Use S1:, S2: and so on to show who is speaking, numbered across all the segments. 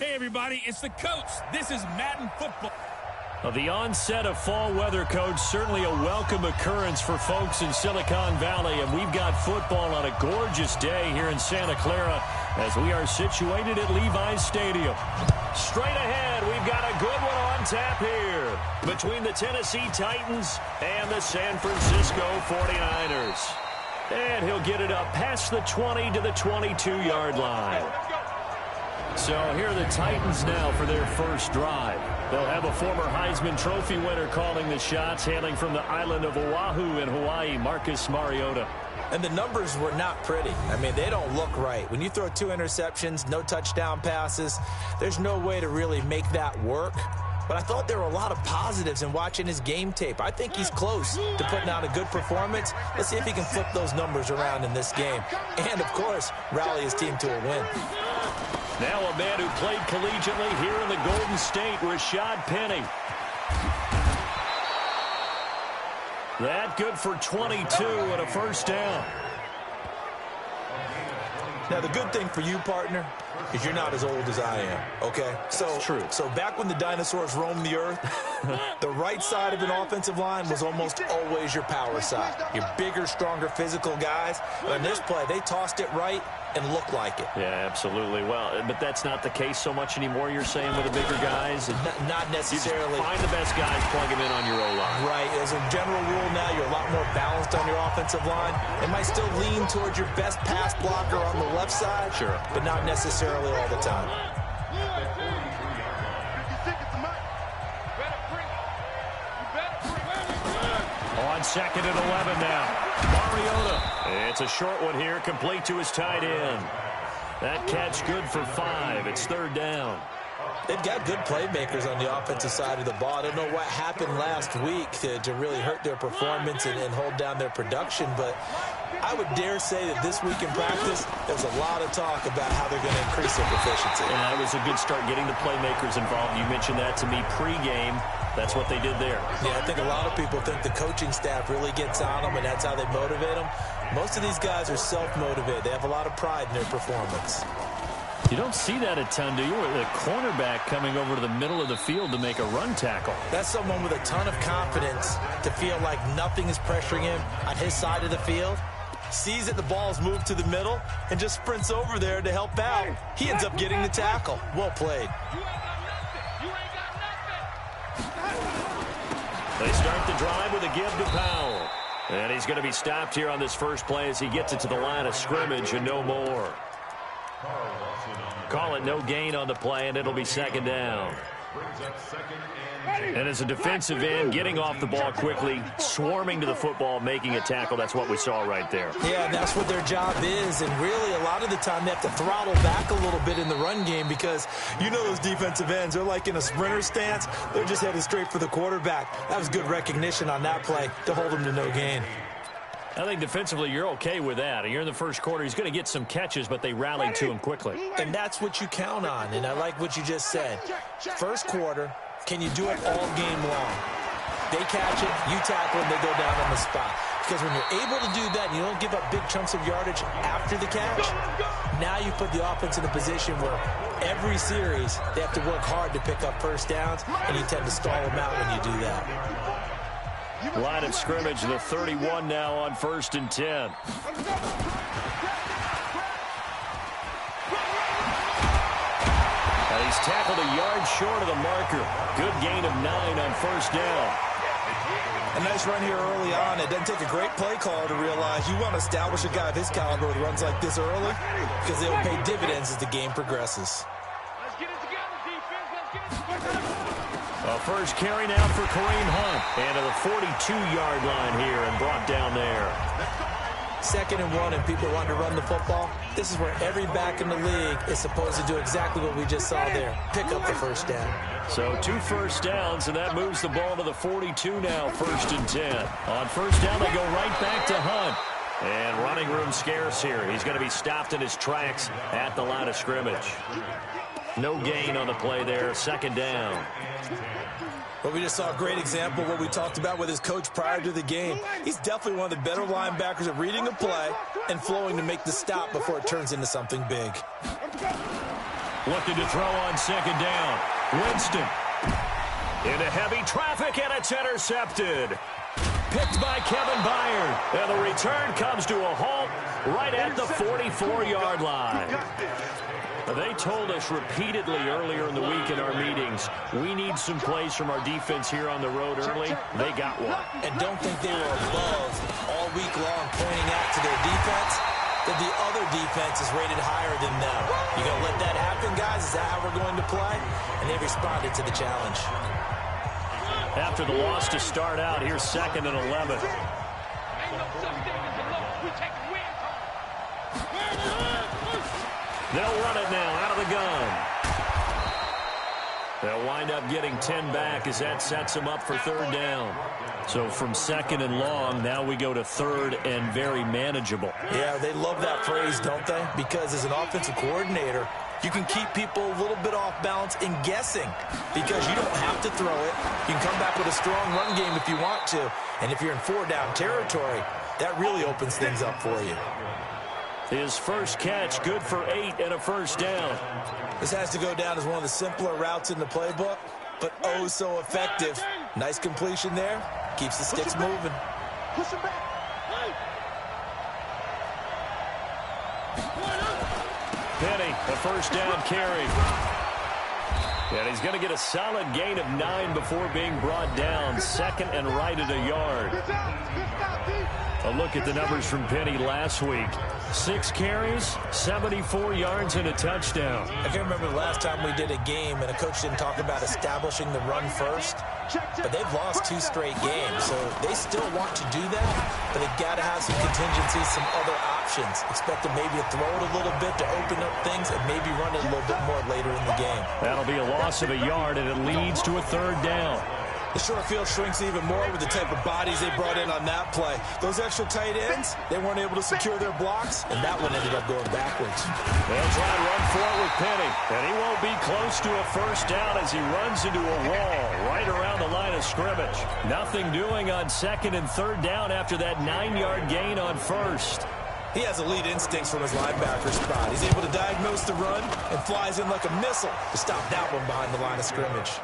S1: Hey, everybody, it's the coach. This is Madden Football.
S2: The onset of fall weather, Coach, certainly a welcome occurrence for folks in Silicon Valley, and we've got football on a gorgeous day here in Santa Clara as we are situated at Levi's Stadium. Straight ahead, we've got a good one on tap here between the Tennessee Titans and the San Francisco 49ers. And he'll get it up past the 20 to the 22-yard line. So here are the Titans now for their first drive. They'll have a former Heisman Trophy winner calling the shots, hailing from the island of Oahu in Hawaii, Marcus Mariota.
S3: And the numbers were not pretty. I mean, they don't look right. When you throw 2 interceptions, no touchdown passes, there's no way to really make that work. But I thought there were a lot of positives in watching his game tape. I think he's close to putting out a good performance. Let's see if he can flip those numbers around in this game. And, of course, rally his team to a win.
S2: Now a man who played collegiately here in the Golden State, Rashad Penny. That good for 22 and a first down.
S3: Now, the good thing for you, partner, is you're not as old as I am, okay? So,
S2: true.
S3: So back when the dinosaurs roamed the earth, the right side of an offensive line was almost always your power side. Your bigger, stronger, physical guys. And on this play, they tossed it right and looked like it.
S2: Yeah, absolutely. Well, but that's not the case so much anymore, you're saying, with the bigger guys?
S3: Not necessarily.
S2: You just find the best guys, plug them in on your O-line.
S3: Right. As a general rule now, you're a lot more balanced on your offensive line. It might still lean towards your best pass blocker on the left side,
S2: sure,
S3: but not necessarily all the time.
S2: On 2nd and 11 now. Mariota. It's a short one here, complete to his tight end. That catch good for 5. It's 3rd down.
S3: They've got good playmakers on the offensive side of the ball. I don't know what happened last week to really hurt their performance and hold down their production, but I would dare say that this week in practice, there's a lot of talk about how they're going to increase their proficiency.
S2: And that was a good start getting the playmakers involved. You mentioned that to me pregame. That's what they did there.
S3: Yeah, I think a lot of people think the coaching staff really gets on them, and that's how they motivate them. Most of these guys are self-motivated. They have a lot of pride in their performance.
S2: You don't see that a ton, do you? With a cornerback coming over to the middle of the field to make a run tackle.
S3: That's someone with a ton of confidence to feel like nothing is pressuring him on his side of the field. Sees that the ball's moved to the middle and just sprints over there to help out. He ends up getting the tackle. Well played.
S2: They start the drive with a give to Powell. And he's going to be stopped here on this first play as he gets it to the line of scrimmage and no more. Call it no gain on the play, and it'll be 2nd down. And as a defensive end, getting off the ball quickly, swarming to the football, making a tackle, that's what we saw right there.
S3: Yeah, and that's what their job is, and really a lot of the time they have to throttle back a little bit in the run game because you know those defensive ends, they're like in a sprinter stance. They're just headed straight for the quarterback. That was good recognition on that play to hold him to no gain.
S2: I think defensively you're okay with that. You're in the first quarter. He's going to get some catches, but they rallied to him quickly.
S3: And that's what you count on, and I like what you just said. First quarter, can you do it all game long? They catch it, you tackle it, they go down on the spot. Because when you're able to do that and you don't give up big chunks of yardage after the catch, now you put the offense in a position where every series they have to work hard to pick up first downs, and you tend to stall them out when you do that.
S2: Line of scrimmage, the 31 now on 1st and 10. And he's tackled a yard short of the marker. Good gain of 9 on 1st down.
S3: A nice run here early on. It doesn't take a great play caller to realize you want to establish a guy of his caliber with runs like this early because they will pay dividends as the game progresses.
S1: Let's get it together, defense. Let's get it together.
S2: A first carry now for Kareem Hunt. And to the 42-yard line here and brought down there.
S3: 2nd and 1 and people want to run the football. This is where every back in the league is supposed to do exactly what we just saw there. Pick up the first down.
S2: So 2 first downs, and that moves the ball to the 42 now, 1st and 10. On 1st down, they go right back to Hunt. And running room scarce here. He's going to be stopped in his tracks at the line of scrimmage. No gain on the play there, 2nd down.
S3: Well, we just saw a great example of what we talked about with his coach prior to the game. He's definitely one of the better linebackers at reading a play and flowing to make the stop before it turns into something big.
S2: Looking to throw on second down. Winston. Into heavy traffic, and it's intercepted. Picked by Kevin Byard. And the return comes to a halt right at the 44-yard line. They told us repeatedly earlier in the week in our meetings, we need some plays from our defense here on the road early. They got one.
S3: And don't think they were above all week long pointing out to their defense that the other defense is rated higher than them. You going to let that happen, guys? Is that how we're going to play? And they responded to the challenge.
S2: After the loss to start out, here's 2nd and 11. They'll run it now out of the gun. They'll wind up getting 10 back as that sets them up for 3rd down. So from 2nd and long, now we go to 3rd and very manageable.
S3: Yeah, they love that phrase, don't they? Because as an offensive coordinator, you can keep people a little bit off balance and guessing because you don't have to throw it. You can come back with a strong run game if you want to. And if you're in 4-down territory, that really opens things up for you.
S2: His first catch, good for 8 and a 1st down.
S3: This has to go down as one of the simpler routes in the playbook, but oh so effective. Nice completion there. Keeps the sticks moving.
S4: Push him back.
S2: Penny, a 1st down carry. And he's going to get a solid gain of 9 before being brought down. 2nd and right at a yard. A look at the numbers from Penny last week. 6 carries, 74 yards, and a touchdown.
S3: I can't remember the last time we did a game and a coach didn't talk about establishing the run first. But they've lost 2 straight games, so they still want to do that. But they've got to have some contingencies, some other options. Expect them maybe to throw it a little bit to open up things and maybe run it a little bit more later in the game.
S2: That'll be a loss of a yard, and it leads to a 3rd down.
S3: The short field shrinks even more with the type of bodies they brought in on that play. Those extra tight ends, they weren't able to secure their blocks, and that one ended up going backwards.
S2: They'll try and run for it with Penny, and he won't be close to a 1st down as he runs into a wall right around the line of scrimmage. Nothing doing on 2nd and 3rd down after that 9-yard gain on 1st.
S3: He has elite instincts from his linebacker spot. He's able to diagnose the run and flies in like a missile to stop that one behind the line of scrimmage.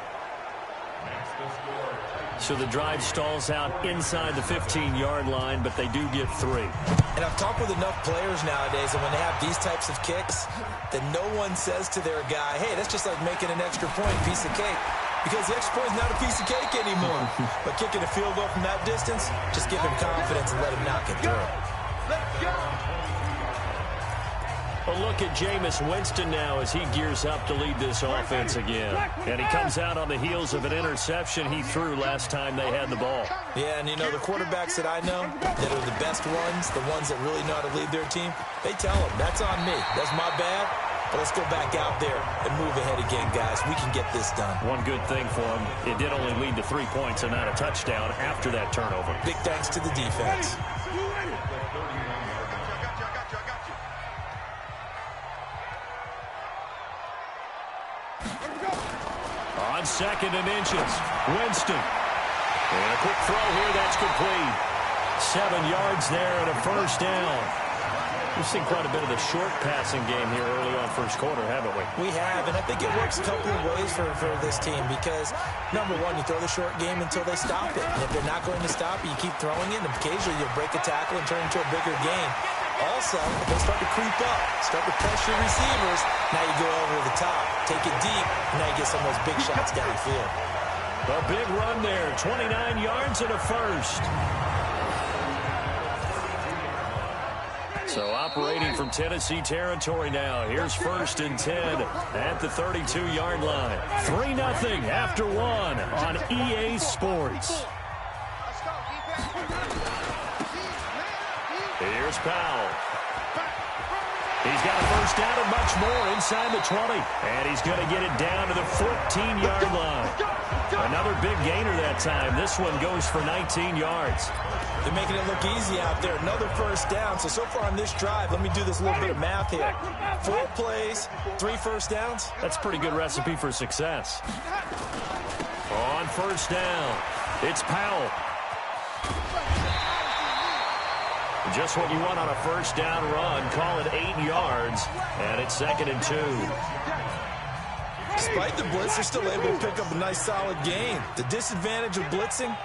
S2: So the drive stalls out inside the 15-yard line, but they do get 3.
S3: And I've talked with enough players nowadays, and when they have these types of kicks, that no one says to their guy, hey, that's just like making an extra point, piece of cake. Because the extra point is not a piece of cake anymore. But kicking a field goal from that distance, just give him confidence and let him knock it through.
S4: Let's go.
S2: A look at Jameis Winston now as he gears up to lead this offense again. And he comes out on the heels of an interception he threw last time they had the ball.
S3: Yeah, and you know, the quarterbacks that I know that are the best ones, the ones that really know how to lead their team, they tell them, that's on me. That's my bad. But let's go back out there and move ahead again, guys. We can get this done.
S2: One good thing for him, it did only lead to 3 points and not a touchdown after that turnover.
S3: Big thanks to the defense.
S2: On 2nd and inches, Winston. And a quick throw here, that's complete. 7 yards there and a 1st down. We've seen quite a bit of the short passing game here early on 1st quarter, haven't we?
S3: We have, and I think it works a couple of ways for this team because, number one, you throw the short game until they stop it. And if they're not going to stop it, you keep throwing it, and occasionally you'll break a tackle and turn it into a bigger gain. Also, if they start to creep up, start to pressure receivers, now you go over the top, take it deep, and now you get some of those big shots downfield.
S2: A big run there, 29 yards and a 1st. So operating from Tennessee territory now. Here's 1st and 10 at the 32-yard line. 3-0 after 1 on EA Sports. Here's Powell. He's got a 1st down and much more inside the 20. And he's going to get it down to the 14-yard line. Another big gainer that time. This one goes for 19 yards.
S3: They're making it look easy out there. Another 1st down. So far on this drive, let me do this little bit of math here. 4 plays, 3 1st downs.
S2: That's a pretty good recipe for success. On 1st down, it's Powell. Just what you want on a 1st down run. Call it 8 yards, and it's 2nd and 2.
S3: Despite the blitz, they're still able to pick up a nice solid gain. The disadvantage of blitzing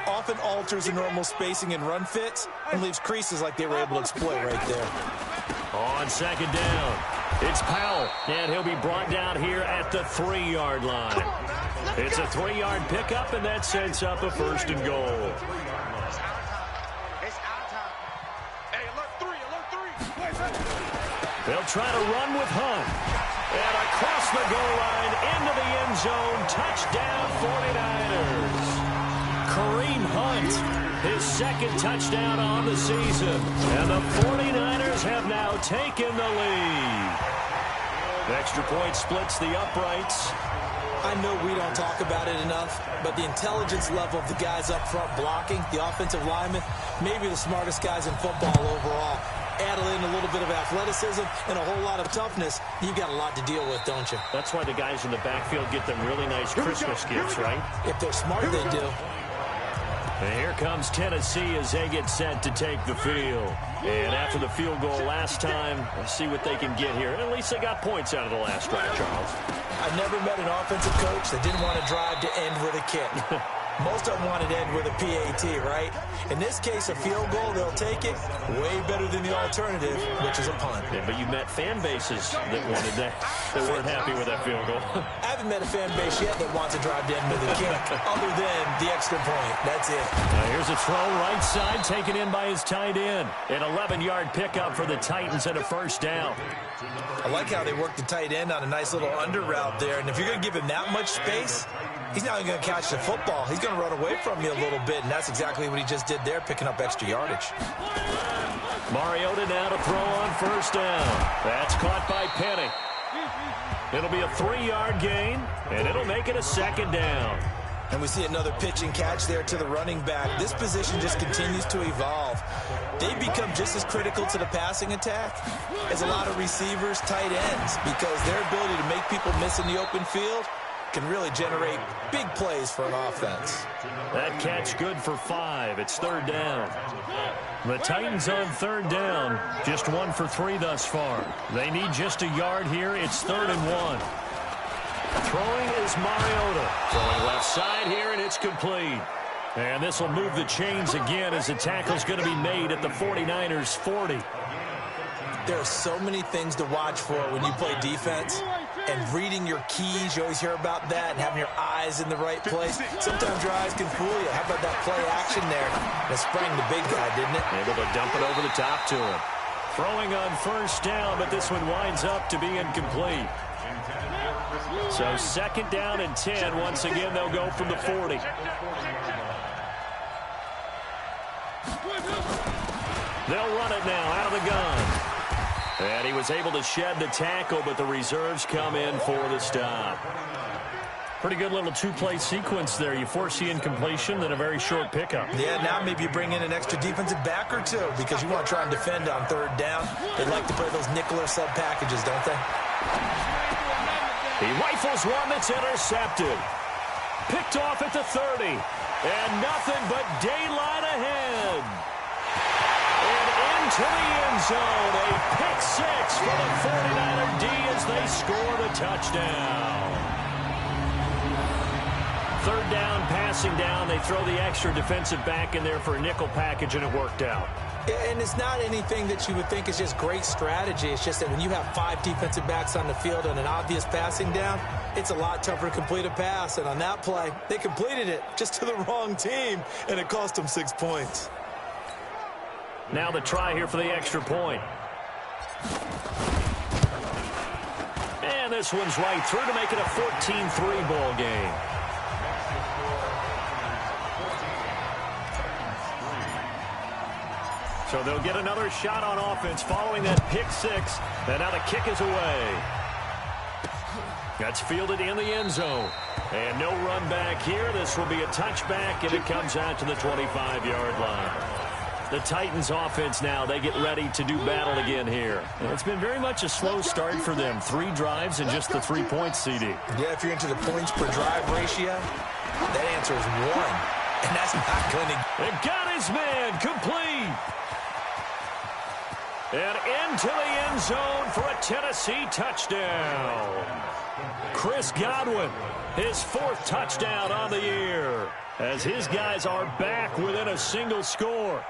S3: often alters the normal spacing and run fits and leaves creases like they were able to exploit right there.
S2: On second down, it's Powell, and he'll be brought down here at the 3-yard line. It's a 3-yard pickup, and that sets up a 1st and goal. They'll try to run with Hunt. And across the goal line, into the end zone, touchdown 49ers. Kareem Hunt, his 2nd touchdown on the season. And the 49ers have now taken the lead. The extra point splits the uprights.
S3: I know we don't talk about it enough, but the intelligence level of the guys up front blocking, the offensive linemen, maybe the smartest guys in football overall. Add in a little bit of athleticism and a whole lot of toughness, you've got a lot to deal with, don't you?
S2: That's why the guys in the backfield get them really nice Christmas gifts, right?
S3: If they're smart, they do.
S2: And here comes Tennessee as they get set to take the field. And after the field goal last time, let's see what they can get here. At least they got points out of the last drive, Charles.
S3: I've never met an offensive coach that didn't want to drive to end with a kick. Most of them wanted to end with a PAT, right? In this case, a field goal, they'll take it. Way better than the alternative, which is a punt.
S2: Yeah, but you met fan bases that wanted that. They weren't happy with that field goal.
S3: I haven't met a fan base yet that wants to drive to end with a kick, other than the extra point. That's it.
S2: Here's a throw right side, taken in by his tight end. An 11-yard pickup for the Titans and a 1st down.
S3: I like how they work the tight end on a nice little under route there. And if you're going to give him that much space, he's not even going to catch the football. He's going to run away from you a little bit, and that's exactly what he just did there, picking up extra yardage.
S2: Mariota now to throw on 1st down. That's caught by Penny. It'll be a 3-yard gain, and it'll make it a 2nd down.
S3: And we see another pitch and catch there to the running back. This position just continues to evolve. They become just as critical to the passing attack as a lot of receivers, tight ends, because their ability to make people miss in the open field can really generate big plays for an offense.
S2: That catch good for 5. It's 3rd down. The Titans on 3rd down, just 1 for 3 thus far. They need just a yard here. It's 3rd and 1. Throwing is Mariota. Throwing left side here, and it's complete. And this will move the chains again as the tackle's going to be made at the 49ers 40.
S3: There are so many things to watch for when you play defense. And reading your keys, you always hear about that, and having your eyes in the right place. Sometimes your eyes can fool you. How about that play action there? That sprang the big guy, didn't it?
S2: Able to dump it over the top to him. Throwing on 1st down, but this one winds up to be incomplete. So 2nd down and 10. Once again, they'll go from the 40. They'll run it now out of the gun. And he was able to shed the tackle, but the reserves come in for the stop. Pretty good little 2-play sequence there. You force the incompletion, then a very short pickup.
S3: Yeah, now maybe you bring in an extra defensive back or 2 because you want to try and defend on 3rd down. They like to play those nickel or sub packages, don't they?
S2: He rifles one that's intercepted. Picked off at the 30. And nothing but daylight ahead. And into the end zone. A pick 6 for the 49er D as they score the touchdown. 3rd down, passing down. They throw the extra defensive back in there for a nickel package, and it worked out.
S3: And it's not anything that you would think is just great strategy. It's just that when you have 5 defensive backs on the field and an obvious passing down, it's a lot tougher to complete a pass. And on that play, they completed it just to the wrong team, and it cost them 6 points.
S2: Now the try here for the extra point. And this one's right through to make it a 14-3 ball game. So they'll get another shot on offense following that pick 6. And now the kick is away. That's fielded in the end zone. And no run back here. This will be a touchback, and it comes out to the 25-yard line. The Titans offense now, they get ready to do battle again here. And it's been very much a slow start for them. 3 drives and just the 3 points, CD.
S3: Yeah, if you're into the points per drive ratio, that answer is 1. And that's not going to...
S2: It got his man complete. And into the end zone for a Tennessee touchdown. Chris Godwin, his 4th touchdown on the year, as his guys are back within a single score.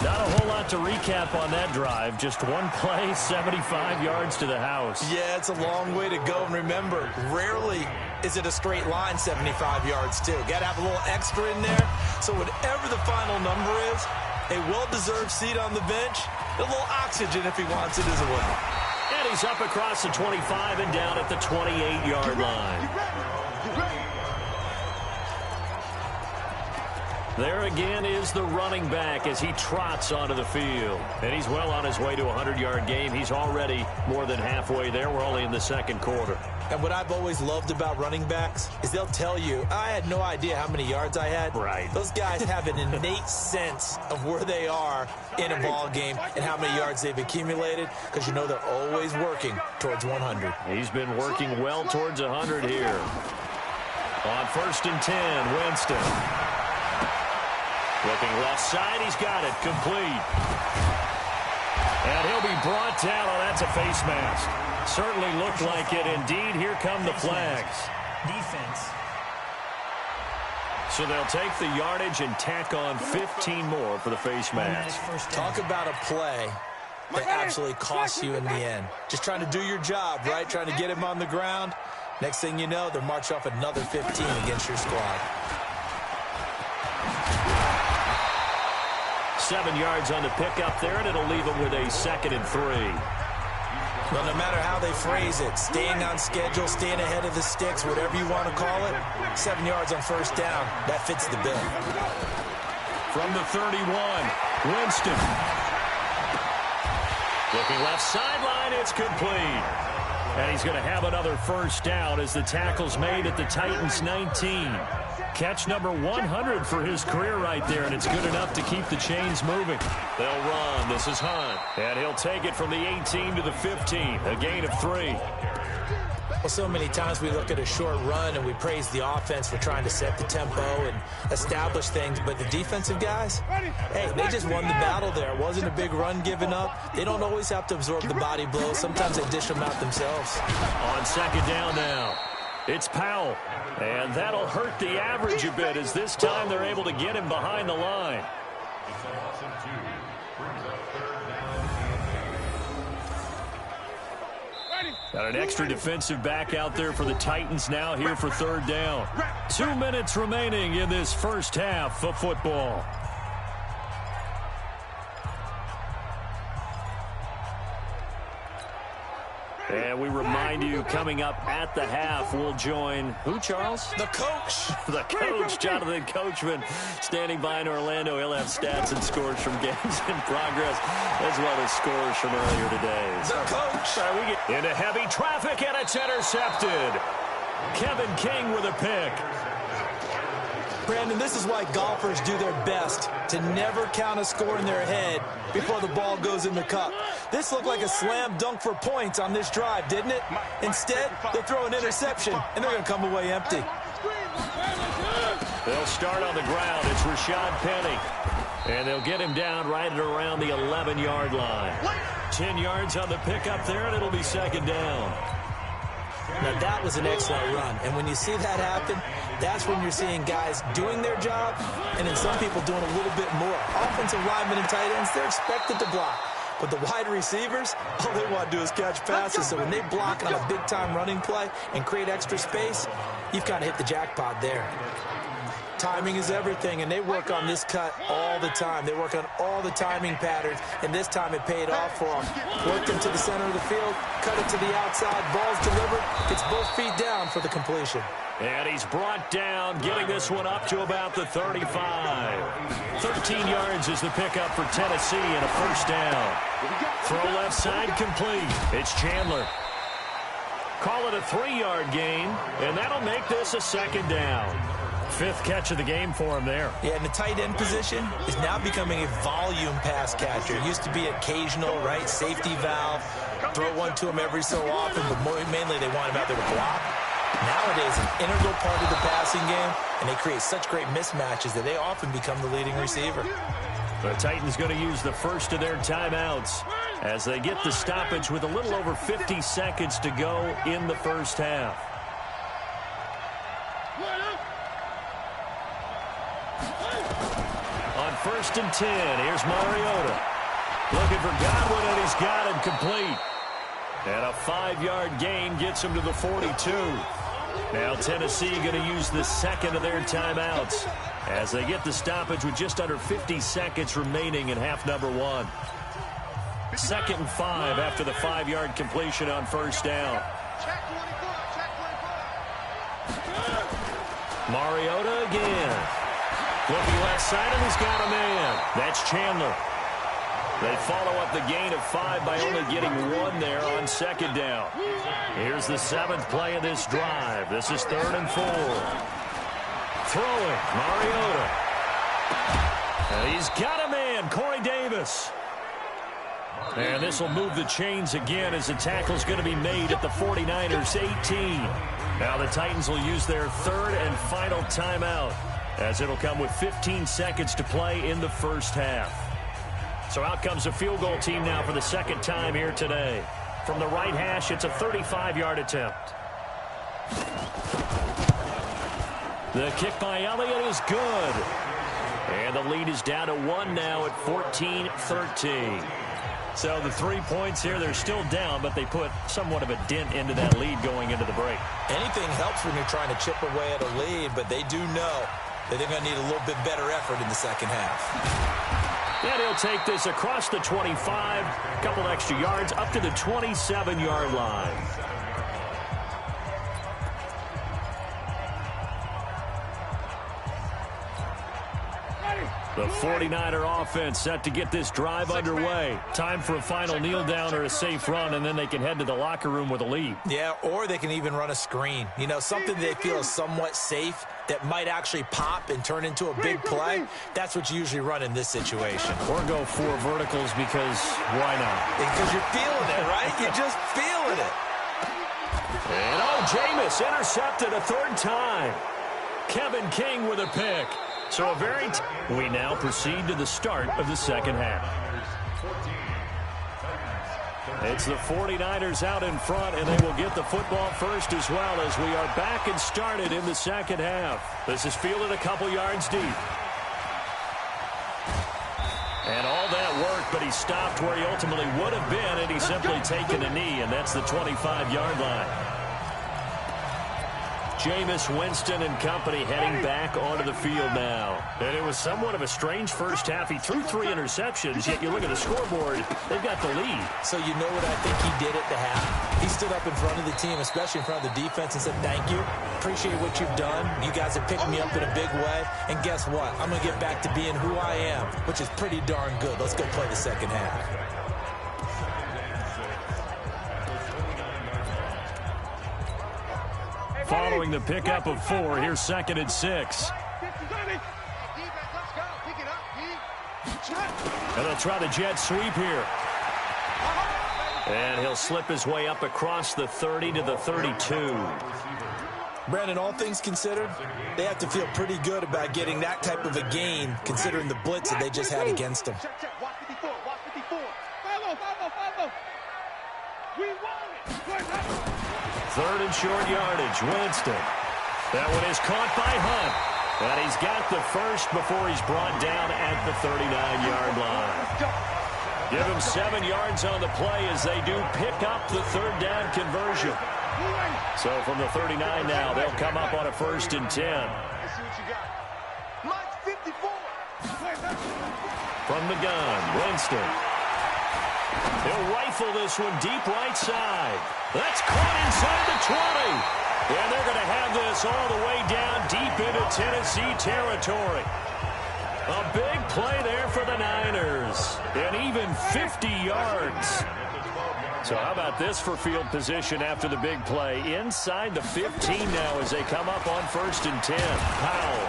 S2: Not a whole lot to recap on that drive. Just one play, 75 yards to the house.
S3: Yeah, it's a long way to go. And remember, rarely is it a straight line 75 yards, too. Got to have a little extra in there. So whatever the final number is, a well-deserved seat on the bench, a little oxygen if he wants it as well.
S2: And he's up across the 25 and down at the 28-yard line. There again is the running back as he trots onto the field. And he's well on his way to a 100-yard game. He's already more than halfway there. We're only in the second quarter.
S3: And what I've always loved about running backs is they'll tell you, I had no idea how many yards I had.
S2: Right.
S3: Those guys have an innate sense of where they are in a ball game and how many yards they've accumulated, because you know they're always working towards 100.
S2: He's been working well towards 100 here. On 1st and 10, Winston. Looking left side, he's got it, complete. And he'll be brought down. Oh, that's a face mask. Certainly looked like it. Indeed, here come the flags.
S5: Defense.
S2: So they'll take the yardage and tack on 15 more for the face mask.
S3: Talk about a play that absolutely costs you in the end. Just trying to do your job, right? Trying to get him on the ground. Next thing you know, they'll march off another 15 against your squad.
S2: 7 yards on the pickup there, and it'll leave them with a 2nd and 3.
S3: Well, no matter how they phrase it, staying on schedule, staying ahead of the sticks, whatever you want to call it, 7 yards on 1st down, that fits the bill.
S2: From the 31, Winston. Looking left sideline, it's complete. And he's going to have another 1st down as the tackle's made at the Titans' 19. Catch number 100 for his career right there, and it's good enough to keep the chains moving. They'll run. This is Hunt. And he'll take it from the 18 to the 15, a gain of 3.
S3: Well, so many times we look at a short run and we praise the offense for trying to set the tempo and establish things, but the defensive guys, hey, they just won the battle there. It wasn't a big run given up. They don't always have to absorb the body blows. Sometimes they dish them out themselves.
S2: On 2nd down now, it's Powell. And that'll hurt the average a bit as this time they're able to get him behind the line. Got an extra defensive back out there for the Titans now here for 3rd down. 2 minutes remaining in this first half of football. And we remind you, coming up at the half, we'll join who, Charles?
S3: The coach.
S2: The coach, Jonathan Coachman, standing by in Orlando. He'll have stats and scores from games in progress, as well as scores from earlier today.
S3: The coach.
S2: All right, we get into heavy traffic, and it's intercepted. Kevin King with a pick.
S3: Brandon, this is why golfers do their best to never count a score in their head before the ball goes in the cup. This looked like a slam dunk for points on this drive, didn't it? Instead, they'll throw an interception, and they're going to come away empty.
S2: They'll start on the ground. It's Rashad Penny. And they'll get him down right at around the 11-yard line. 10 yards on the pickup there, and it'll be 2nd down.
S3: Now, that was an excellent run. And when you see that happen, that's when you're seeing guys doing their job and then some people doing a little bit more. Offensive linemen and tight ends, they're expected to block. But the wide receivers, all they want to do is catch passes. So when they block on a big-time running play and create extra space, you've kind of hit the jackpot there. Timing is everything, and they work on this cut all the time. They work on all the timing patterns, and this time it paid off for them. Worked him to the center of the field, cut it to the outside, ball's delivered, gets both feet down for the completion.
S2: And he's brought down, getting this one up to about the 35. 13 yards is the pickup for Tennessee and a 1st down. Throw left side complete. It's Chandler. Call it a 3-yard gain, and that'll make this a 2nd down. 5th catch of the game for him there.
S3: Yeah, and the tight end position is now becoming a volume pass catcher. It used to be occasional, right, safety valve, throw one to him every so often, but mainly they want him out there to block. Nowadays, an integral part of the passing game, and they create such great mismatches that they often become the leading receiver.
S2: The Titans going to use the first of their timeouts as they get the stoppage with a little over 50 seconds to go in the first half. On 1st and 10, here's Mariota. Looking for Godwin, and he's got him complete. And a 5-yard gain gets him to the 42. Now Tennessee going to use the second of their timeouts as they get the stoppage with just under 50 seconds remaining in half number 1. 2nd and 5 after the 5-yard completion on first down. Mariota again. Looking left side, and he's got a man. That's Chandler. They follow up the gain of 5 by only getting 1 there on 2nd down. Here's the 7th play of this drive. This is 3rd and 4. Throwing, Mariota. And he's got a man, Corey Davis. And this will move the chains again as the tackle's going to be made at the 49ers 18. Now the Titans will use their 3rd and final timeout as it'll come with 15 seconds to play in the first half. So out comes a field goal team now for the 2nd time here today. From the right hash, it's a 35-yard attempt. The kick by Elliott is good. And the lead is down to 1 now at 14-13. So the 3 points here, they're still down, but they put somewhat of a dent into that lead going into the break.
S3: Anything helps when you're trying to chip away at a lead, but they do know that they're going to need a little bit better effort in the second half.
S2: And he'll take this across the 25, a couple extra yards, up to the 27-yard line. The 49er offense set to get this drive underway. Time for a final kneel down or a safe run, and then they can head to the locker room with a lead.
S3: Yeah, or they can even run a screen. You know, something they feel is somewhat safe that might actually pop and turn into a big play. That's what you usually run in this situation.
S2: Or go 4 verticals because why not?
S3: Because you're feeling it, right? You're just feeling it.
S2: And Jameis intercepted a 3rd time. Kevin King with a pick. So we now proceed to the start of the second half. It's the 49ers out in front, and they will get the football first as well as we are back and started in the second half. This is fielded a couple yards deep. And all that work, but he stopped where he ultimately would have been, and he's simply taken a knee, and that's the 25-yard line. Jameis Winston and company heading back onto the field now. And it was somewhat of a strange first half. He threw 3 interceptions, yet you look at the scoreboard, they've got the lead.
S3: So you know what I think he did at the half? He stood up in front of the team, especially in front of the defense, and said, thank you. Appreciate what you've done. You guys have picked me up in a big way. And guess what? I'm going to get back to being who I am, which is pretty darn good. Let's go play the second half.
S2: Following the pickup of 4, here's 2nd and 6. And they'll try the jet sweep here. And he'll slip his way up across the 30 to the 32.
S3: Brandon, all things considered, they have to feel pretty good about getting that type of a gain, considering the blitz that they just had against them.
S1: Watch 54, watch 54. Follow. We want it.
S2: 3rd and short yardage, Winston. That one is caught by Hunt. And he's got the first before he's brought down at the 39-yard line. Give him 7 yards on the play as they do pick up the 3rd down conversion. So from the 39 now, they'll come up on a 1st and 10. From the gun, Winston. He'll rifle this one deep right side. That's caught inside the 20. And they're going to have this all the way down deep into Tennessee territory. A big play there for the Niners. And even 50 yards. So how about this for field position after the big play? Inside the 15 now as they come up on 1st and 10. Powell.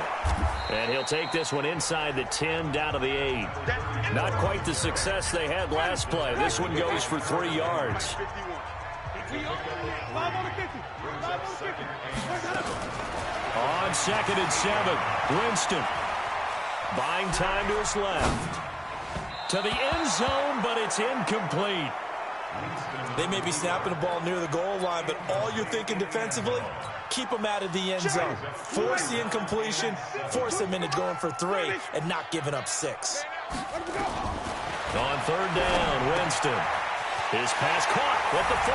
S2: And he'll take this one inside the 10 down to the 8. Not quite the success they had last play. This one goes for 3 yards. On 2nd and 7, Winston buying time to his left. to the end zone, but it's incomplete.
S3: They may be snapping the ball near the goal line, but all you're thinking defensively, keep them out of the end zone. Force the incompletion, force them into going for 3, and not giving up 6.
S2: On third down, Winston. His pass caught with the 4.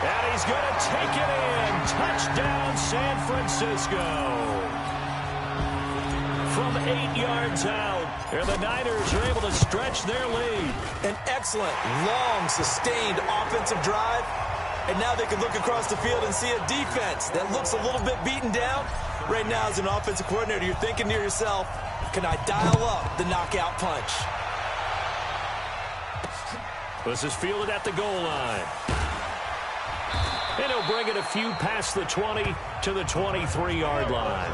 S2: And he's going to take it in. Touchdown, San Francisco. From 8 yards out, and the Niners are able to stretch their lead.
S3: An excellent, long, sustained offensive drive. And now they can look across the field and see a defense that looks a little bit beaten down. Right now, as an offensive coordinator, you're thinking to yourself, can I dial up the knockout punch?
S2: This is fielded at the goal line. And he'll bring it a few past the 20 to the 23-yard line.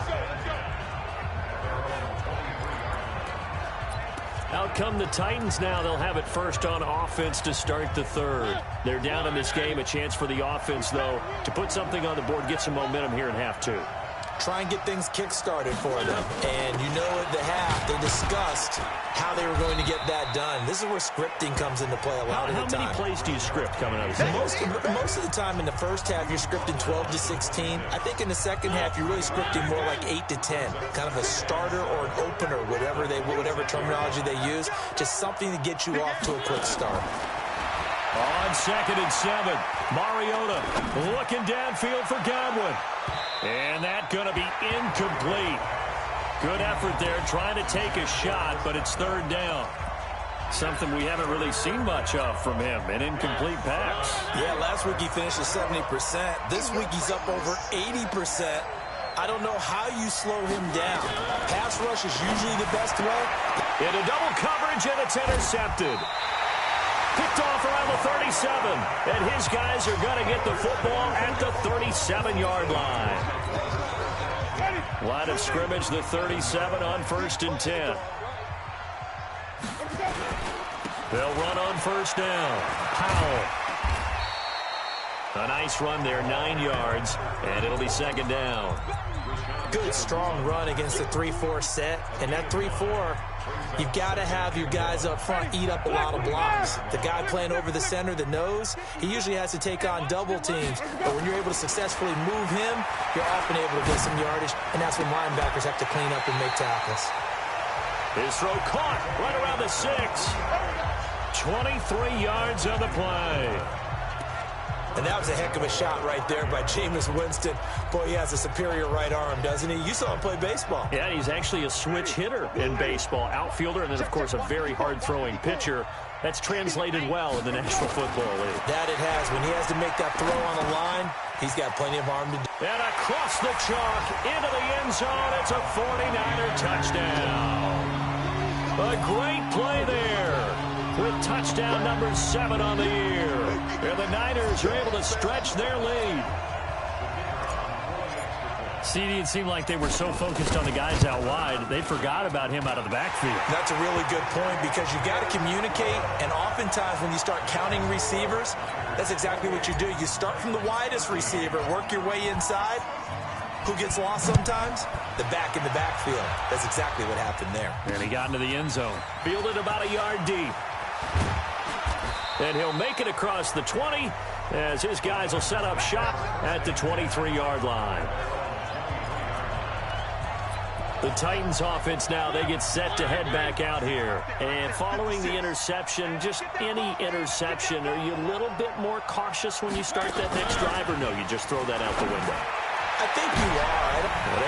S2: Out come the Titans now. They'll have it first on offense to start the third. They're down in this game. A chance for the offense, though, to put something on the board, get some momentum here in half 2.
S3: Try and get things kick-started for them. And you know at the half, they discussed how they were going to get that done. This is where scripting comes into play a lot of the time.
S2: How many plays do you script coming out of the
S3: Most of the time in the first half, you're scripting 12 to 16. I think in the second half, you're really scripting more like 8 to 10. Kind of a starter or an opener, whatever terminology they use. Just something to get you off to a quick start.
S2: On 2nd and 7, Mariota looking downfield for Godwin. And that's going to be incomplete. Good effort there, trying to take a shot, but it's third down. Something we haven't really seen much of from him, an incomplete pass.
S3: Yeah, last week he finished at 70%. This week he's up over 80%. I don't know how you slow him down. Pass rush is usually the best way.
S2: Into double coverage, and it's intercepted. Picked off around the 37, and his guys are going to get the football at the 37-yard line. Line of scrimmage, the 37 on 1st and 10. They'll run on first down. Powell. A nice run there, 9 yards, and it'll be 2nd down.
S3: Good, strong run against the 3-4 set, and that 3-4... you've got to have your guys up front eat up a lot of blocks. The guy playing over the center, the nose, he usually has to take on double teams. But when you're able to successfully move him, you're often able to get some yardage, and that's when linebackers have to clean up and make tackles.
S2: His throw caught right around the 6. 23 yards on the play.
S3: And that was a heck of a shot right there by Jameis Winston. Boy, he has a superior right arm, doesn't he? You saw him play baseball.
S2: Yeah, he's actually a switch hitter in baseball. Outfielder, and then, of course, a very hard-throwing pitcher. That's translated well in the National Football League.
S3: That it has. When he has to make that throw on the line, he's got plenty of arm to do.
S2: And across the chalk, into the end zone, it's a 49er touchdown. A great play there, with touchdown number 7 on the year. And the Niners are able to stretch their lead. CD, it seemed like they were so focused on the guys out wide, they forgot about him out of the backfield.
S3: That's a really good point, because you got to communicate, and oftentimes when you start counting receivers, that's exactly what you do. You start from the widest receiver, work your way inside. Who gets lost sometimes? The back in the backfield. That's exactly what happened there.
S2: And he got into the end zone. Fielded about a yard deep. And he'll make it across the 20 as his guys will set up shop at the 23-yard line. The Titans offense now, they get set to head back out here. And following the interception, just any interception, are you a little bit more cautious when you start that next drive, or no, you just throw that out the window?
S3: I think you are.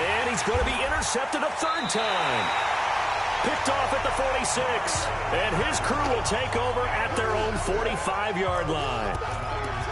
S2: And he's going to be intercepted a 3rd time. Picked off at the 46. And his crew will take over at their own 45-yard line.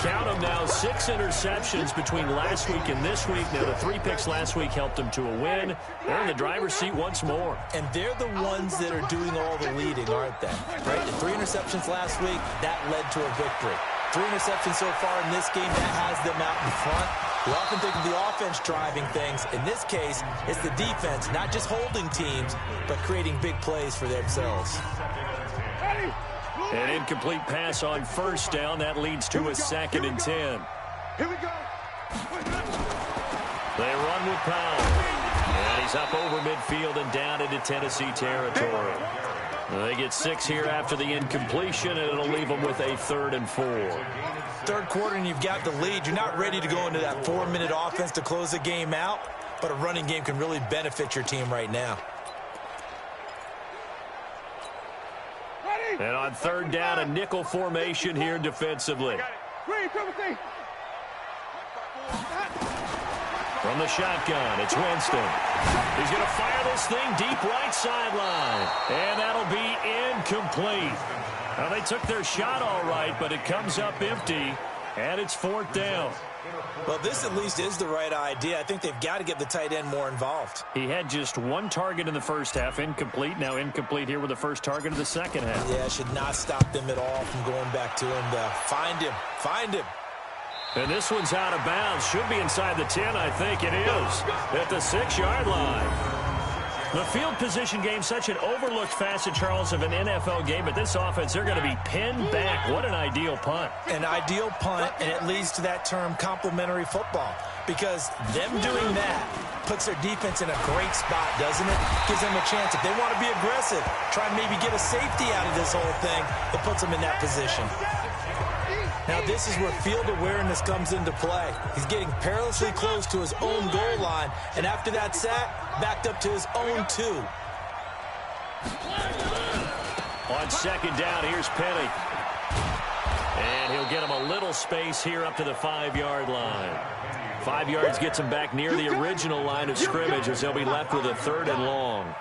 S2: Count them now, 6 interceptions between last week and this week. Now, the 3 picks last week helped them to a win. They're in the driver's seat once more.
S3: And they're the ones that are doing all the leading, aren't they? Right? The 3 interceptions last week, that led to a victory. 3 interceptions so far in this game, that has them out in front. We often think of the offense driving things. In this case, it's the defense, not just holding teams, but creating big plays for themselves.
S2: An incomplete pass on first down. That leads to a 2nd and 10.
S1: Here we go.
S2: They run with Powell. And he's up over midfield and down into Tennessee territory. They get 6 here after the incompletion, and it'll leave them with a 3rd and 4.
S3: Third quarter, and you've got the lead. You're not ready to go into that 4-minute offense to close the game out, but a running game can really benefit your team right now.
S2: And on 3rd down, a nickel formation here defensively. From the shotgun, it's Winston. He's going to fire this thing deep right sideline. And that'll be incomplete. Now, they took their shot all right, but it comes up empty, and it's 4th down.
S3: Well, this at least is the right idea. I think they've got to get the tight end more involved.
S2: He had just 1 target in the first half, incomplete. Now incomplete here with the first target of the second half.
S3: Yeah, should not stop them at all from going back to him. Find him. Find him.
S2: And this one's out of bounds. Should be inside the 10, I think it is. At the 6-yard line. The field position game, such an overlooked facet, Charles, of an NFL game. But this offense, they're going to be pinned back. What an ideal punt.
S3: An ideal punt, and it leads to that term complementary football. Because them doing that puts their defense in a great spot, doesn't it? Gives them a chance. If they want to be aggressive, try and maybe get a safety out of this whole thing, it puts them in that position. Now, this is where field awareness comes into play. He's getting perilously close to his own goal line, and after that sack, backed up to his own 2.
S2: On 2nd down, here's Penny. And he'll get him a little space here up to the 5-yard line. 5 yards gets him back near the original line of scrimmage as they'll be left with a 3rd and long.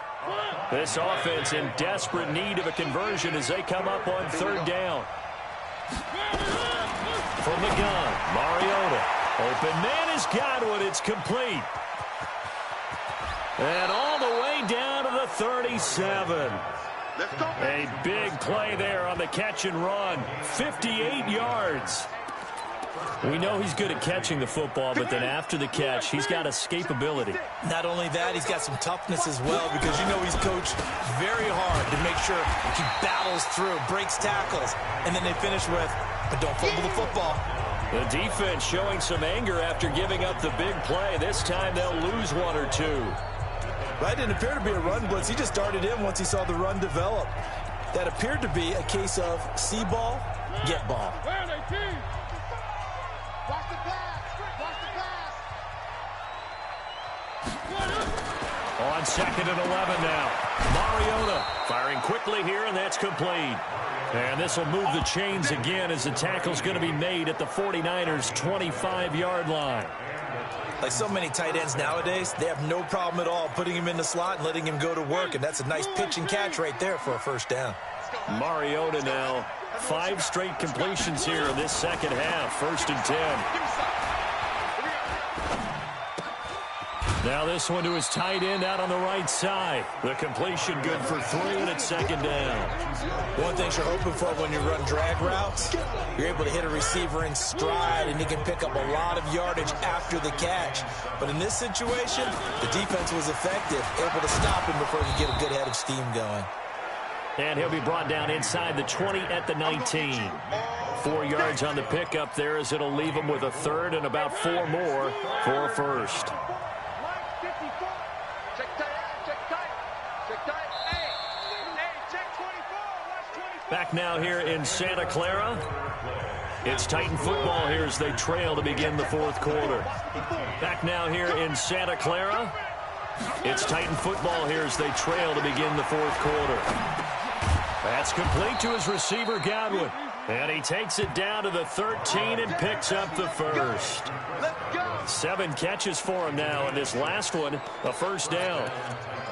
S2: This offense in desperate need of a conversion as they come up on 3rd down. From the gun, Mariota. Open man has got one. It's complete. And all the way down to the 37. A big play there on the catch and run. 58 yards. We know he's good at catching the football, but then after the catch, he's got escapability.
S3: Not only that, he's got some toughness as well, because you know he's coached very hard to make sure he battles through, breaks tackles, and then they finish with, but don't fumble the football.
S2: The defense showing some anger after giving up the big play. This time they'll lose 1 or 2.
S3: That didn't appear to be a run blitz. He just darted in once he saw the run develop. That appeared to be a case of see ball, get ball.
S2: On 2nd and 11 now. Mariota firing quickly here, and that's complete. And this will move the chains again as the tackle's going to be made at the 49ers' 25-yard line.
S3: Like so many tight ends nowadays, they have no problem at all putting him in the slot and letting him go to work, and that's a nice pitch and catch right there for a 1st down.
S2: Mariota now, 5 straight completions here in this second half, 1st and 10. Now this one to his tight end out on the right side. The completion good for 3, and it's 2nd down.
S3: One thing you're hoping for when you run drag routes, you're able to hit a receiver in stride, and he can pick up a lot of yardage after the catch. But in this situation, the defense was effective, able to stop him before he could get a good head of steam going.
S2: And he'll be brought down inside the 20 at the 19. 4 yards on the pickup there as it'll leave him with a 3rd and about 4 more for a 1st. Back now here in Santa Clara. It's Titan football here as they trail to begin the 4th quarter. Back now here in Santa Clara. It's Titan football here as they trail to begin the 4th quarter. That's complete to his receiver, Godwin. And he takes it down to the 13 and picks up the 1st. 7 catches for him now, and this last one, a 1st down.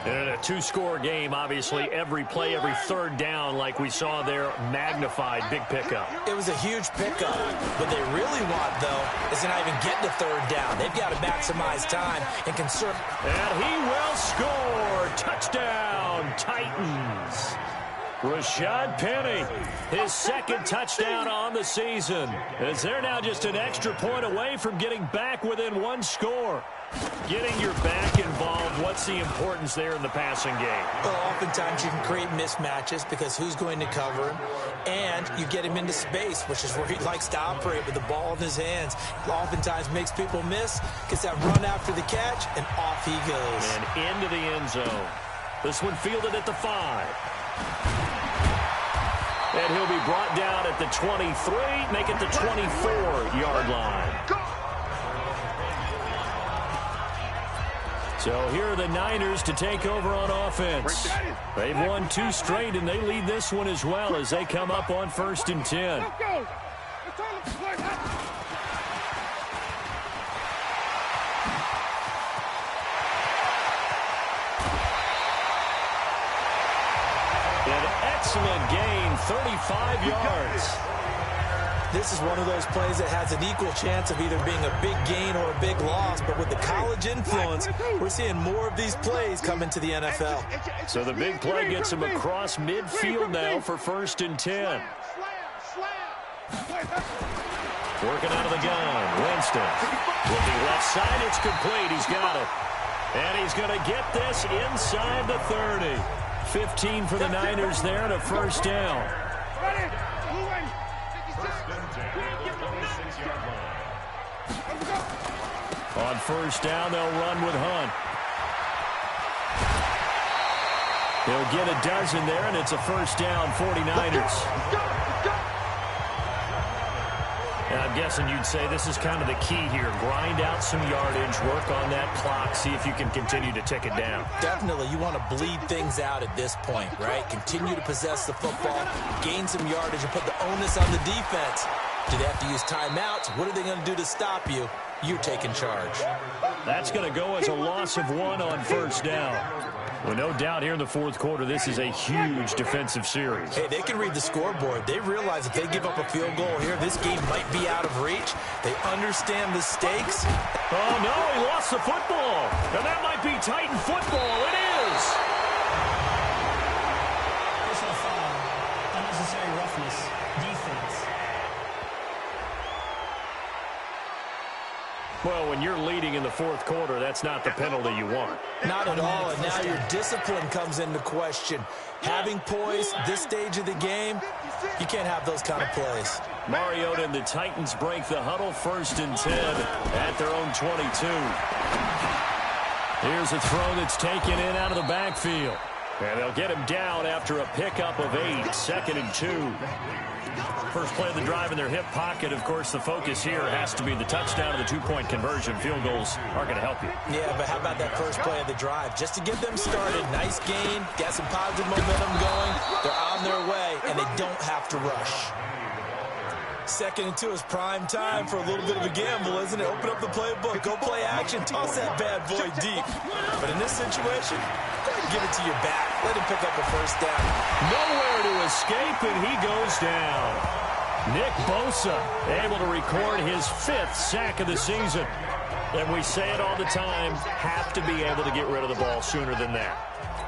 S2: And a 2-score game, obviously, every play, every 3rd down, like we saw there, magnified, big pickup.
S3: It was a huge pickup. What they really want, though, is to not even get to 3rd down. They've got to maximize time and conserve.
S2: And he will score. Touchdown, Titans. Rashad Penny, his 2nd touchdown on the season, as they're now just an extra point away from getting back within 1 score. Getting your back involved, what's the importance there in the passing game?
S3: Well, oftentimes you can create mismatches because who's going to cover him, and you get him into space, which is where he likes to operate with the ball in his hands. Oftentimes makes people miss, gets that run after the catch, and off he goes.
S2: And into the end zone. This one fielded at the 5. And he'll be brought down at the 23, make it the 24-yard line. So here are the Niners to take over on offense. They've won 2 straight, and they lead this one as well as they come up on 1st and 10. An excellent gain, 35 yards.
S3: This is one of those plays that has an equal chance of either being a big gain or a big loss. But with the college influence, we're seeing more of these plays come into the NFL.
S2: So the big play gets him across midfield now for 1st and 10. Working out of the gun. Winston. Looking left side. It's complete. He's got it. And he's going to get this inside the 30. 15 for the Niners there and a 1st down. On 1st down, they'll run with Hunt. He'll get a dozen there, and it's a 1st down, 49ers. And I'm guessing you'd say this is kind of the key here. Grind out some yardage, work on that clock, see if you can continue to tick it down.
S3: Definitely, you want to bleed things out at this point, right? Continue to possess the football, gain some yardage, and put the onus on the defense. Do they have to use timeouts? What are they going to do to stop you? You're taking charge.
S2: That's going to go as a loss of 1 on 1st down. Well, no doubt here in the 4th quarter, this is a huge defensive series.
S3: Hey, they can read the scoreboard. They realize if they give up a field goal here, this game might be out of reach. They understand the stakes.
S2: Oh, no, he lost the football. And that might be Titan football. It is.
S5: Personal foul, unnecessary roughness, defense.
S2: Well, when you're leading in the 4th quarter, that's not the penalty you want.
S3: Not at all, and now your discipline comes into question. Having poise this stage of the game, you can't have those kind of plays.
S2: Mariota and the Titans break the huddle, 1st and 10 at their own 22. Here's a throw that's taken in out of the backfield. And they'll get him down after a pickup of 8, 2nd and 2. First play of the drive in their hip pocket. Of course, the focus here has to be the touchdown and the 2-point conversion. Field goals are going to help you.
S3: Yeah, but how about that first play of the drive? Just to get them started. Nice gain. Got some positive momentum going. They're on their way, and they don't have to rush. 2nd and 2 is prime time for a little bit of a gamble, isn't it? Open up the playbook. Go play action. Toss that bad boy deep. But in this situation, go ahead and give it to your back. Let him pick up a 1st down.
S2: Nowhere to escape, and he goes down. Nick Bosa able to record his 5th sack of the season. And we say it all the time, have to be able to get rid of the ball sooner than that.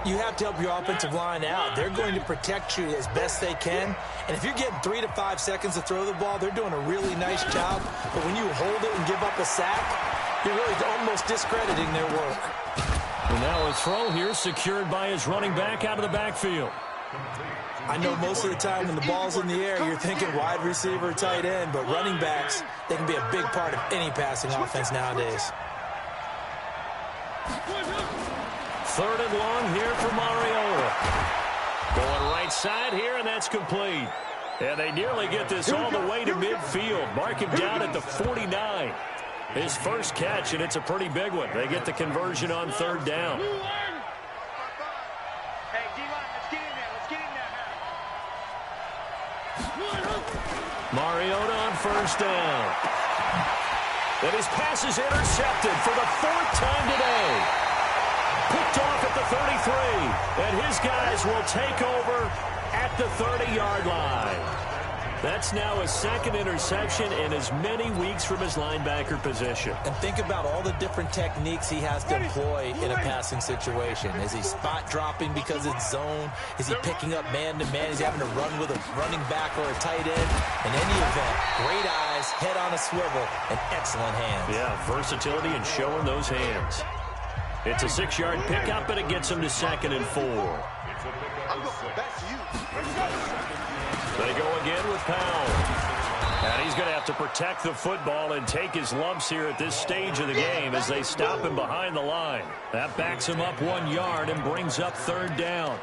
S3: You have to help your offensive line out. They're going to protect you as best they can. And if you're getting 3 to 5 seconds to throw the ball, they're doing a really nice job. But when you hold it and give up a sack, you're really almost discrediting their work.
S2: And now a throw here secured by his running back out of the backfield.
S3: I know most of the time when the ball's in the air, you're thinking wide receiver, tight end, but running backs, they can be a big part of any passing offense nowadays.
S2: 3rd and long here for Mariota. Going right side here, and that's complete. And they nearly get this all the way to midfield. Mark him down at the 49. His first catch, and it's a pretty big one. They get the conversion on 3rd down.
S1: Hey, D-line, let's get in there. Let's get in there.
S2: Mariota on 1st down. And his pass is intercepted for the 4th time today. Picked off at the 33. And his guys will take over at the 30-yard line. That's now his 2nd interception in as many weeks from his linebacker position.
S3: And think about all the different techniques he has to employ in a passing situation. Is he spot dropping because it's zone? Is he picking up man-to-man? Is he having to run with a running back or a tight end? In any event, great eyes, head on a swivel, and excellent hands.
S2: Yeah, versatility and showing those hands. It's a 6-yard pickup, and it gets him to 2nd and 4.
S4: I'm going back to you.
S2: They go again with Powell. And he's going to have to protect the football and take his lumps here at this stage of the game as they stop him behind the line. That backs him up 1 yard and brings up 3rd down.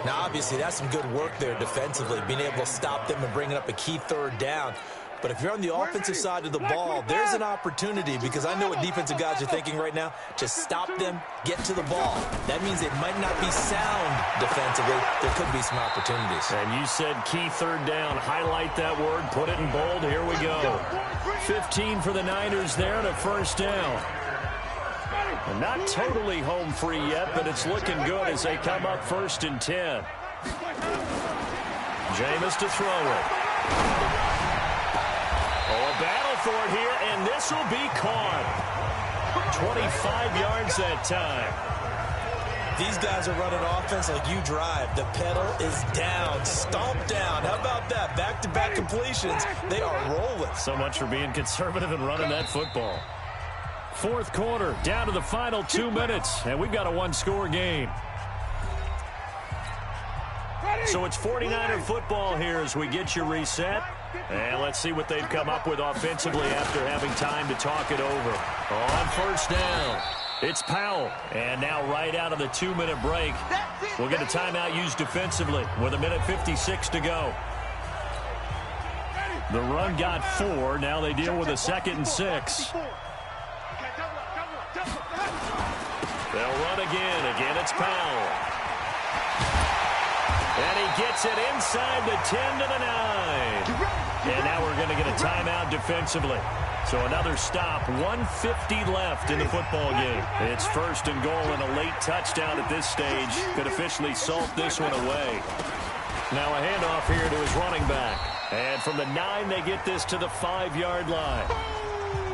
S3: Now, obviously, that's some good work there defensively, being able to stop them and bringing up a key 3rd down. But if you're on the offensive side of the ball, there's an opportunity, because I know what defensive guys are thinking right now. Just stop them, get to the ball. That means it might not be sound defensively. There could be some opportunities.
S2: And you said key 3rd down. Highlight that word. Put it in bold. Here we go. 15 for the Niners there and a 1st down. And not totally home free yet, but it's looking good as they come up 1st and 10. Jameis to throw it. Oh, a battle for it here, and this will be caught. 25 yards that time.
S3: These guys are running offense like you drive. The pedal is down, stomp down. How about that? Back-to-back completions. They are rolling.
S2: So much for being conservative and running that football. 4th quarter, down to the final 2 minutes, and we've got a 1-score game. So it's 49er football here as we get you reset. And let's see what they've come up with offensively after having time to talk it over. On 1st down, it's Powell. And now right out of the 2-minute break, we'll get a timeout used defensively with 1:56 to go. The run got 4. Now they deal with a 2nd and 6. They'll run again. Again, it's Powell. And he gets it inside the 10 to the 9. And now we're going to get a timeout defensively. So another stop, 1:50 left in the football game. It's 1st and goal and a late touchdown at this stage could officially salt this one away. Now a handoff here to his running back. And from the 9, they get this to the 5-yard line.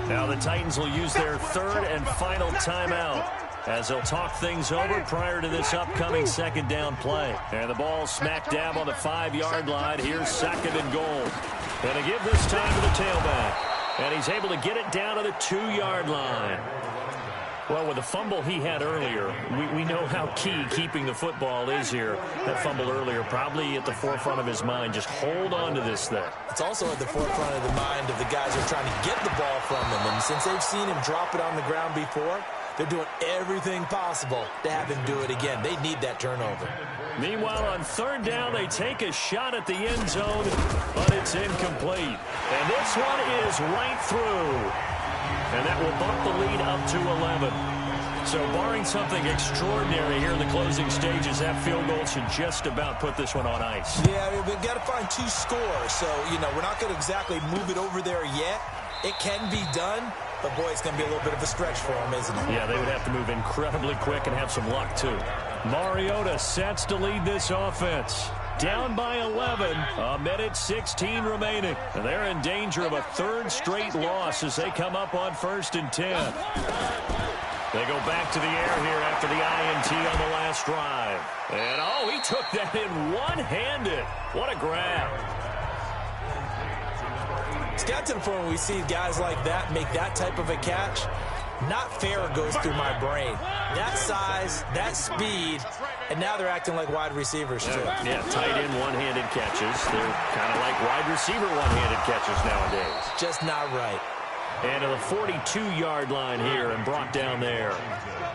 S2: Now the Titans will use their 3rd and final timeout as they'll talk things over prior to this upcoming 2nd down play. And the ball smack dab on the 5-yard line. Here's 2nd and goal. And to give this time to the tailback. And he's able to get it down to the 2-yard line. Well, with the fumble he had earlier, we know how key keeping the football is here. That fumble earlier probably at the forefront of his mind. Just hold on to this thing.
S3: It's also at the forefront of the mind of the guys who are trying to get the ball from him. And since they've seen him drop it on the ground before, they're doing everything possible to have him do it again. They need that turnover.
S2: Meanwhile, on 3rd down, they take a shot at the end zone, but it's incomplete. And this one is right through. And that will bump the lead up to 11. So barring something extraordinary here in the closing stages, that field goal should just about put this one on ice.
S3: Yeah, we've got to find 2 scores. So, we're not going to exactly move it over there yet. It can be done. But, boy, it's going to be a little bit of a stretch for them, isn't it?
S2: Yeah, they would have to move incredibly quick and have some luck, too. Mariota sets to lead this offense. Down by 11, 1:16 remaining. And they're in danger of a 3rd straight loss as they come up on 1st and 10. They go back to the air here after the INT on the last drive. And, oh, he took that in one-handed. What a grab.
S3: It's got to the point where we see guys like that make that type of a catch. Not fair goes through my brain. That size, that speed, and now they're acting like wide receivers, too.
S2: Yeah, tight end one-handed catches. They're kind of like wide receiver one-handed catches nowadays.
S3: Just not right.
S2: And to the 42-yard line here and brought down there.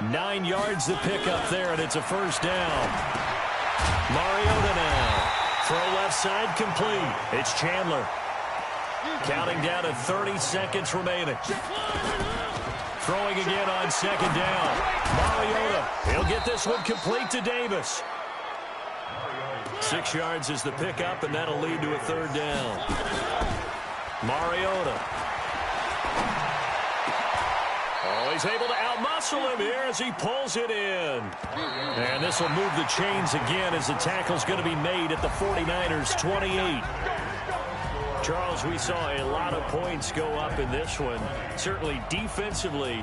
S2: 9 yards to pick up there, and it's a 1st down. Mariota now. Throw left side complete. It's Chandler. Counting down to 30 seconds remaining. Throwing again on 2nd down. Mariota. He'll get this one complete to Davis. 6 yards is the pickup, and that'll lead to a 3rd down. Mariota. Oh, he's able to outmuscle him here as he pulls it in. And this will move the chains again as the tackle's going to be made at the 49ers' 28. Charles, we saw a lot of points go up in this one. Certainly defensively,